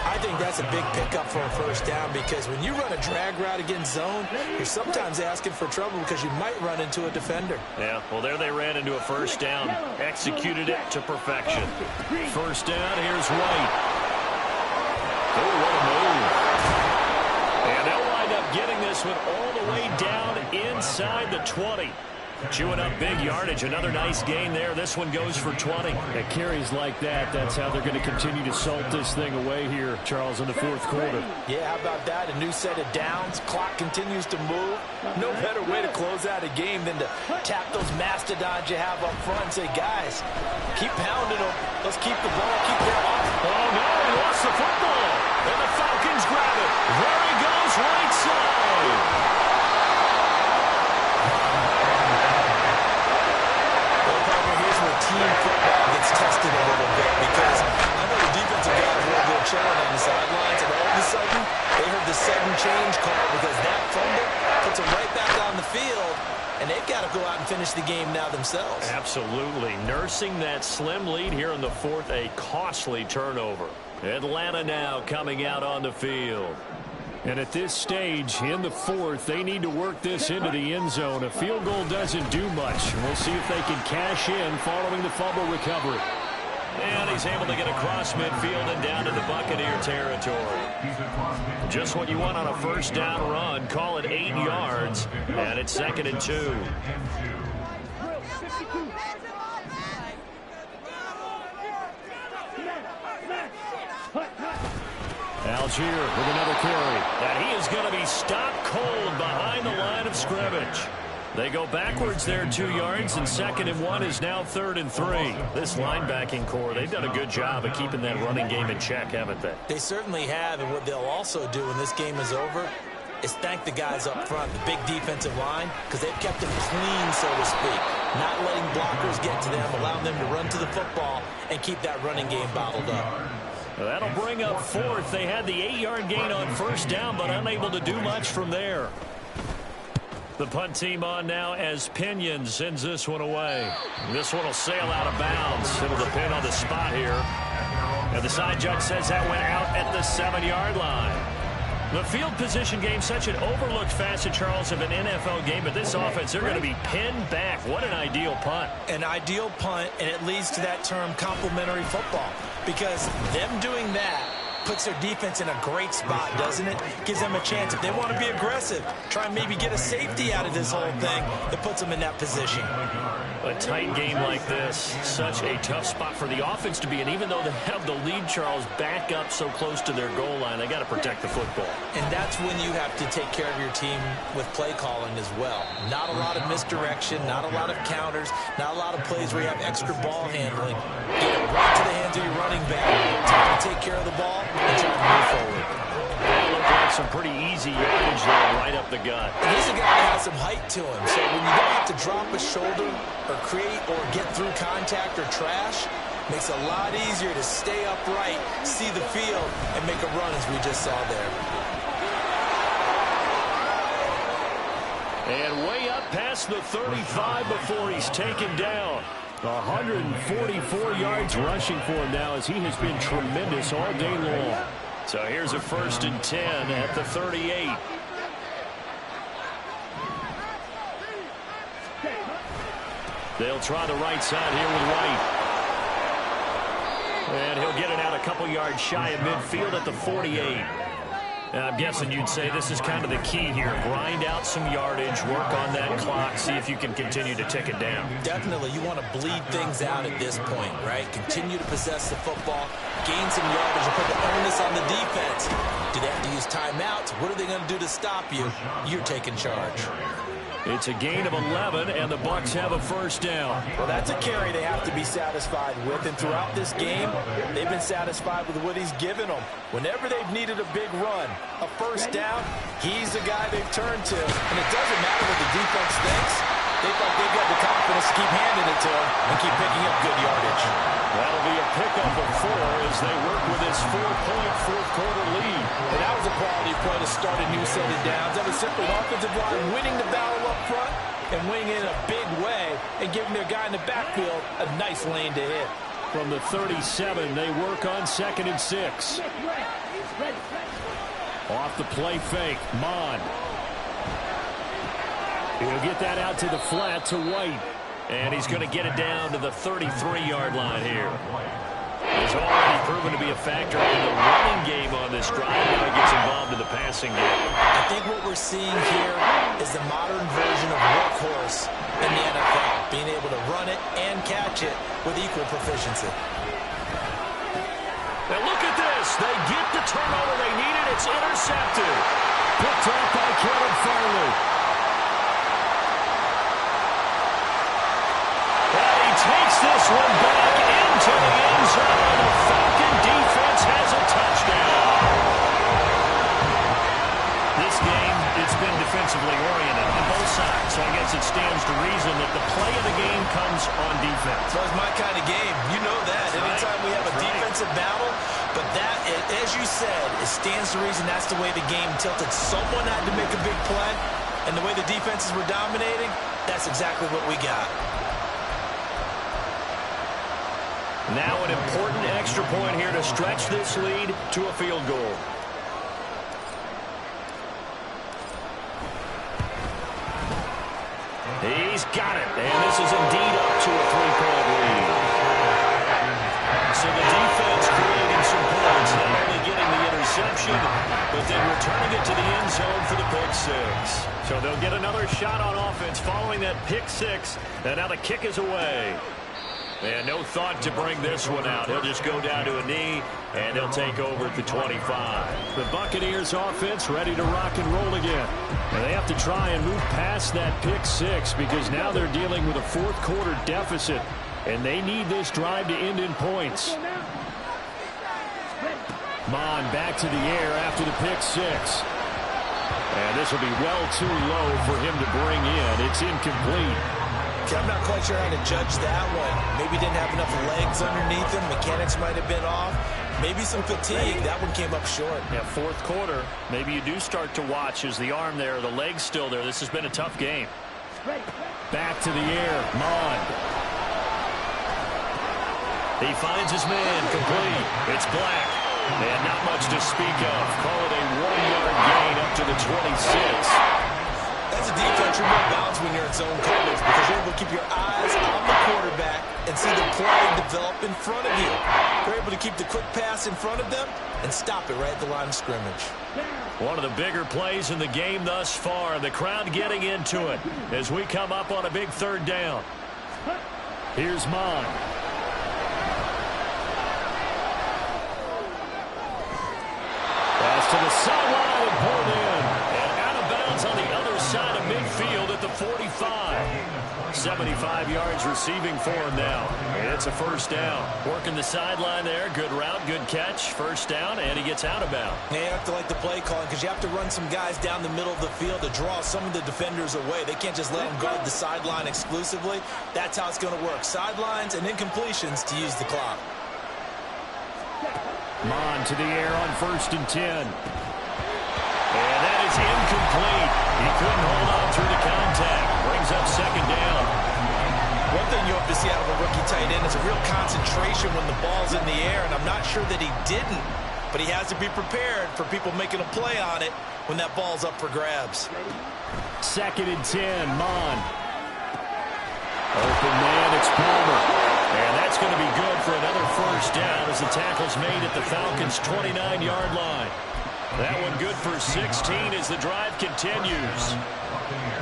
I think that's a big pickup for a first down, because when you run a drag route against zone, you're sometimes asking for trouble because you might run into a defender. Yeah, well, there they ran into a first down, executed it to perfection. First down, here's White. Oh, what a move. And they'll wind up getting this one all the way down inside the 20. Chewing up big yardage. Another nice gain there. This one goes for 20. At carries like that, that's how they're going to continue to salt this thing away here, Charles, in the fourth quarter. Yeah, how about that? A new set of downs. Clock continues to move. No better way to close out a game than to tap those mastodons you have up front and say, guys, keep pounding them. Let's keep the ball, keep their off. Oh, no, he lost the football. And the Falcons grab it. There he goes, right side. Team football gets tested a little bit, because I know the defensive guys were a little chilling on the sidelines, and all of a sudden they heard the sudden change call, because that fumble puts them right back on the field, and they've got to go out and finish the game now themselves. Absolutely. Nursing that slim lead here in the fourth, a costly turnover. Atlanta now coming out on the field. And at this stage, in the fourth, they need to work this into the end zone. A field goal doesn't do much. We'll see if they can cash in following the fumble recovery. And he's able to get across midfield and down to the Buccaneer territory. Just what you want on a first down run. Call it 8 yards, and it's 2nd and 2. Algier with another carry. And he is going to be stopped cold behind the line of scrimmage. They go backwards there 2 yards, and 2nd and 1 is now 3rd and 3. This linebacking core, they've done a good job of keeping that running game in check, haven't they? They certainly have, and what they'll also do when this game is over is thank the guys up front, the big defensive line, because they've kept them clean, so to speak. Not letting blockers get to them, allowing them to run to the football and keep that running game bottled up. Well, that'll bring up 4th. They had the 8-yard gain on 1st down, but unable to do much from there. The punt team on now as Pinion sends this one away. This one will sail out of bounds. It'll depend on the spot here. And the side judge says that went out at the 7-yard line. The field position game, such an overlooked facet, Charles, of an NFL game, but this offense, they're going to be pinned back. What an ideal punt. An ideal punt, and it leads to that term complementary football, because them doing that puts their defense in a great spot, doesn't it? Gives them a chance. If they want to be aggressive, try and maybe get a safety out of this whole thing, it puts them in that position. A tight game like this, such a tough spot for the offense to be in. Even though they have the lead, Charles, back up so close to their goal line, they got to protect the football. And that's when you have to take care of your team with play calling as well. Not a lot of misdirection, not a lot of counters, not a lot of plays where you have extra ball handling. Get it right to the hands of your running back, take care of the ball, and try to move forward. That looked like some pretty easy yardage there, right up the gut. And he's a guy that has some height to him, so when you don't have to drop a shoulder or create or get through contact or trash, makes it a lot easier to stay upright, see the field, and make a run as we just saw there. And way up past the 35 before he's taken down. 144 yards rushing for him now as he has been tremendous all day long. So here's a 1st and 10 at the 38. They'll try the right side here with White. And he'll get it out a couple yards shy of midfield at the 48. I'm guessing you'd say this is kind of the key here. Grind out some yardage, work on that clock, see if you can continue to tick it down. Definitely. You want to bleed things out at this point, right? Continue to possess the football, gain some yardage, and put the onus on the defense. Do they have to use timeouts? What are they going to do to stop you? You're taking charge. It's a gain of 11, and the Bucs have a 1st down. Well, that's a carry they have to be satisfied with, and throughout this game, they've been satisfied with what he's given them. Whenever they've needed a big run, a 1st down, he's the guy they've turned to. And it doesn't matter what the defense thinks. They thought they've got the confidence to keep handing it to him and keep picking up good yardage. That'll be a pickup of 4 as they work with this 4-point fourth-quarter lead. And that was a quality play to start a new set of downs. That was simply an offensive line winning the battle up front and winning it in a big way and giving their guy in the backfield a nice lane to hit. From the 37, they work on 2nd and 6. Off the play fake, Mon. He'll get that out to the flat to White. And he's going to get it down to the 33-yard line here. He's already proven to be a factor in the running game on this drive. Now he gets involved in the passing game. I think what we're seeing here is the modern version of workhorse in the NFL, being able to run it and catch it with equal proficiency. Now look at this. They get the turnover they needed. It's intercepted. Picked off by Kevin Farley. And he takes this one back into the end zone. The Falcon defense has a touchdown. This game, it's been defensively oriented on both sides. So I guess it stands to reason that the play of the game comes on defense. So it's my kind of game. You know that. Anytime we have a defensive battle, but that, as you said, it stands to reason that's the way the game tilted. Someone had to make a big play, and the way the defenses were dominating, that's exactly what we got. Now an important extra point here to stretch this lead to a field goal. He's got it, and this is indeed up to a 3-point lead. So the defense creating some points, not only getting the interception, but then returning it to the end zone for the pick 6. So they'll get another shot on offense following that pick 6, and now the kick is away. And no thought to bring this one out. He'll just go down to a knee, and they'll take over at the 25. The Buccaneers offense ready to rock and roll again. And they have to try and move past that pick six because now they're dealing with a fourth quarter deficit, and they need this drive to end in points. Mon back to the air after the pick six. And this will be well too low for him to bring in. It's incomplete. Okay, I'm not quite sure how to judge that one. Maybe didn't have enough legs underneath him. Mechanics might have been off. Maybe some fatigue. That one came up short. Yeah, fourth quarter. Maybe you do start to watch as the arm there, the leg's still there. This has been a tough game. Back to the air. Mon. He finds his man. Complete. It's Black. And not much to speak of. Call it a 1-yard gain up to the 26. As a defense, you're more balanced when you're in zone coverage because you're able to keep your eyes on the quarterback and see the play develop in front of you. You're able to keep the quick pass in front of them and stop it right at the line of scrimmage. One of the bigger plays in the game thus far. The crowd getting into it as we come up on a big third down. Here's Mon. Pass to the sideline and pulled in. And out of bounds on the other side of midfield at the 45. 75 yards receiving for him now. It's a first down. Working the sideline there. Good route, good catch. First down, and he gets out of bounds. Yeah, you have to like the play calling because you have to run some guys down the middle of the field to draw some of the defenders away. They can't just let them guard the sideline exclusively. That's how it's going to work. Sidelines and incompletions to use the clock. Mon to the air on 1st and 10. And that is incomplete. He couldn't hold on through the contact. Brings up second down. One thing you hope to see out of a rookie tight end is a real concentration when the ball's in the air, and I'm not sure that he didn't, but he has to be prepared for people making a play on it when that ball's up for grabs. 2nd and 10, Mon. Open man, it's Palmer. And that's going to be good for another first down as the tackle's made at the Falcons' 29-yard line. That one good for 16 as the drive continues.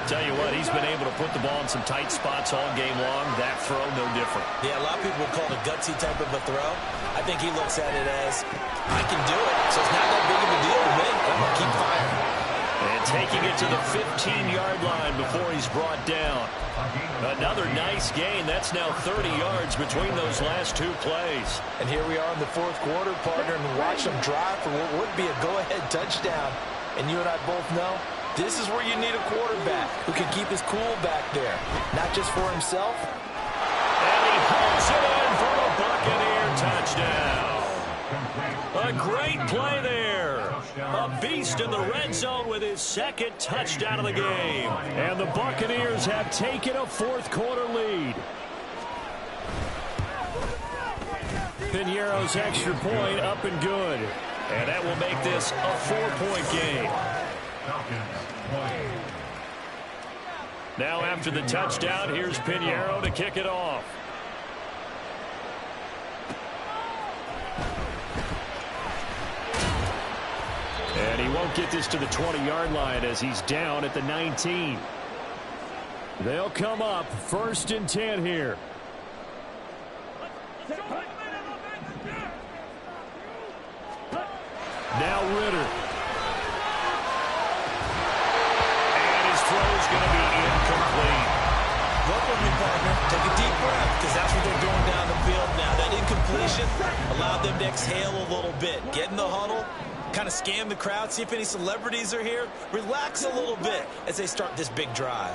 Tell you what, he's been able to put the ball in some tight spots all game long. That throw, no different. Yeah, a lot of people would call it a gutsy type of a throw. I think he looks at it as, I can do it, so it's not that big of a deal to me. I'm going to keep firing. And taking it to the 15-yard line before he's brought down. Another nice gain. That's now 30 yards between those last two plays. And here we are in the fourth quarter, partner, and watch them drive for what would be a go-ahead touchdown. And you and I both know this is where you need a quarterback who can keep his cool back there, not just for himself. And he hooks it in for a Buccaneer touchdown. A great play there. A beast in the red zone with his second touchdown of the game. And the Buccaneers have taken a fourth quarter lead. Piñeiro's extra point up and good. And that will make this a 4-point game. Now after the touchdown, here's Piñeiro to kick it off. And he won't get this to the 20-yard line as he's down at the 19. They'll come up 1st and 10 here. Now Ritter. And his throw's going to be incomplete. Look with me, partner. Take a deep breath because that's what they're doing down the field now. That incompletion allowed them to exhale a little bit. Get in the huddle. Kind of scan the crowd, see if any celebrities are here. Relax a little bit as they start this big drive.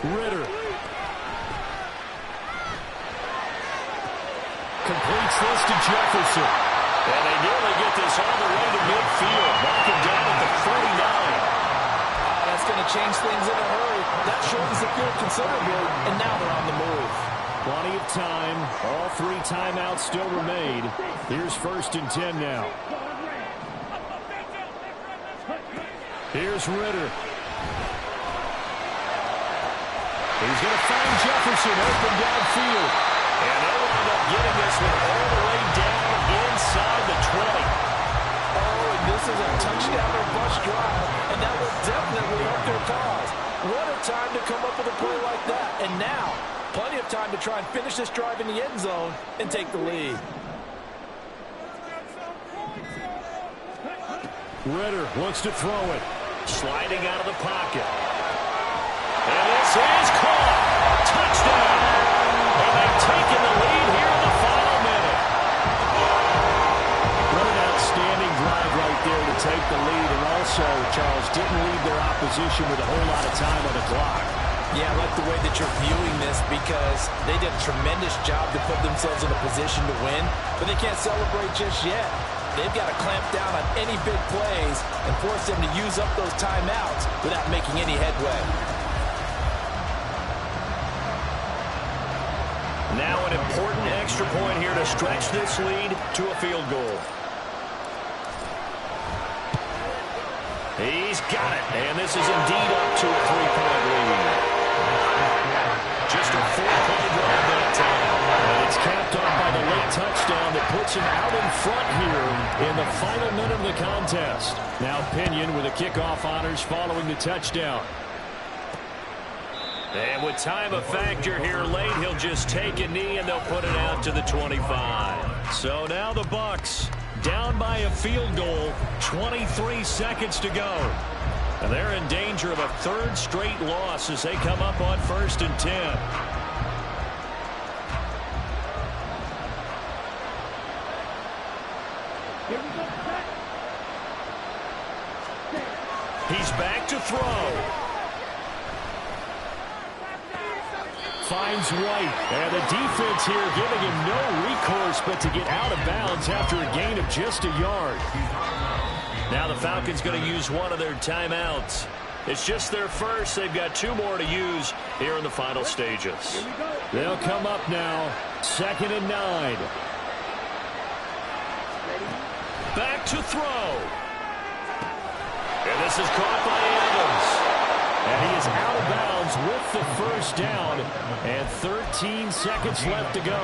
Ritter. Completes this to Jefferson. And they nearly get this all the way to midfield. Mark him down at the 49. That's going to change things in a hurry. That shortens the field considerably, and now they're on the move. Plenty of time. All 3 timeouts still remain. Here's 1st and 10 now. Here's Ritter. He's going to find Jefferson open downfield. And they'll end up getting this one all the way down inside the 20. Oh, and this is a touchdown or bust drive, and that will definitely help their cause. What a time to come up with a play like that. And now, plenty of time to try and finish this drive in the end zone and take the lead. Ritter wants to throw it. Sliding out of the pocket. And this is caught. Touchdown. And they've taken the lead here in the final minute. What an outstanding drive right there to take the lead. And also, Charles, didn't leave their opposition with a whole lot of time on the clock. Yeah, I like the way that you're viewing this because they did a tremendous job to put themselves in a position to win, but they can't celebrate just yet. They've got to clamp down on any big plays and force them to use up those timeouts without making any headway. Now an important extra point here to stretch this lead to a field goal. He's got it, and this is indeed up to a 3-point lead. Just a 4-play drive that time. And it's capped off by the late touchdown that puts him out in front here in the final minute of the contest. Now Pinion with the kickoff honors following the touchdown. And with time a factor here late, he'll just take a knee and they'll put it out to the 25. So now the Bucs down by a field goal, 23 seconds to go. And they're in danger of a third straight loss as they come up on 1st and 10. He's back to throw. Finds White, and the defense here giving him no recourse but to get out of bounds after a gain of just a yard. Now the Falcons going to use one of their timeouts. It's just their first. They've got 2 more to use here in the final stages. They'll come up now, 2nd and 9. Back to throw. And this is caught by Evans. And he is out of bounds with the first down, and 13 seconds left to go.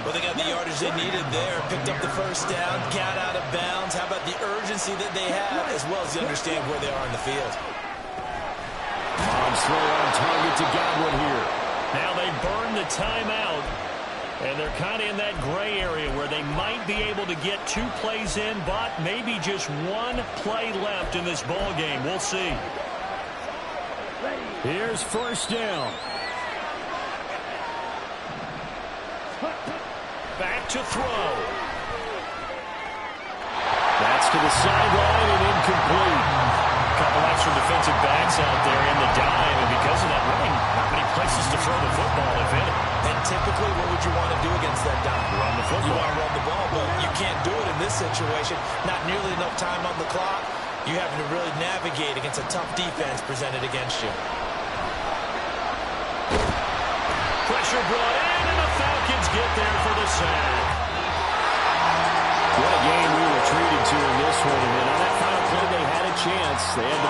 Well, they got the yardage they needed there. Picked up the first down, got out of bounds. How about the urgency that they have, as well as they understand where they are in the field? Bob's throw on target to Godwin here. Now they burn the timeout, and they're kind of in that gray area where they might be able to get 2 plays in, but maybe just 1 play left in this ball game. We'll see. Here's first down. Back to throw. That's to the sideline and incomplete. A couple extra defensive backs out there in the dime, and because of that, really not many places to throw the football, if any. And typically, what would you want to do against that dime? Run the football. You want to run the ball, but you can't do it in this situation. Not nearly enough time on the clock. You're having to really navigate against a tough defense presented against you. Pressure brought in, and the Falcons get there for the sack. What a game we were treated to in this one. And on that final play, they had a chance. They had the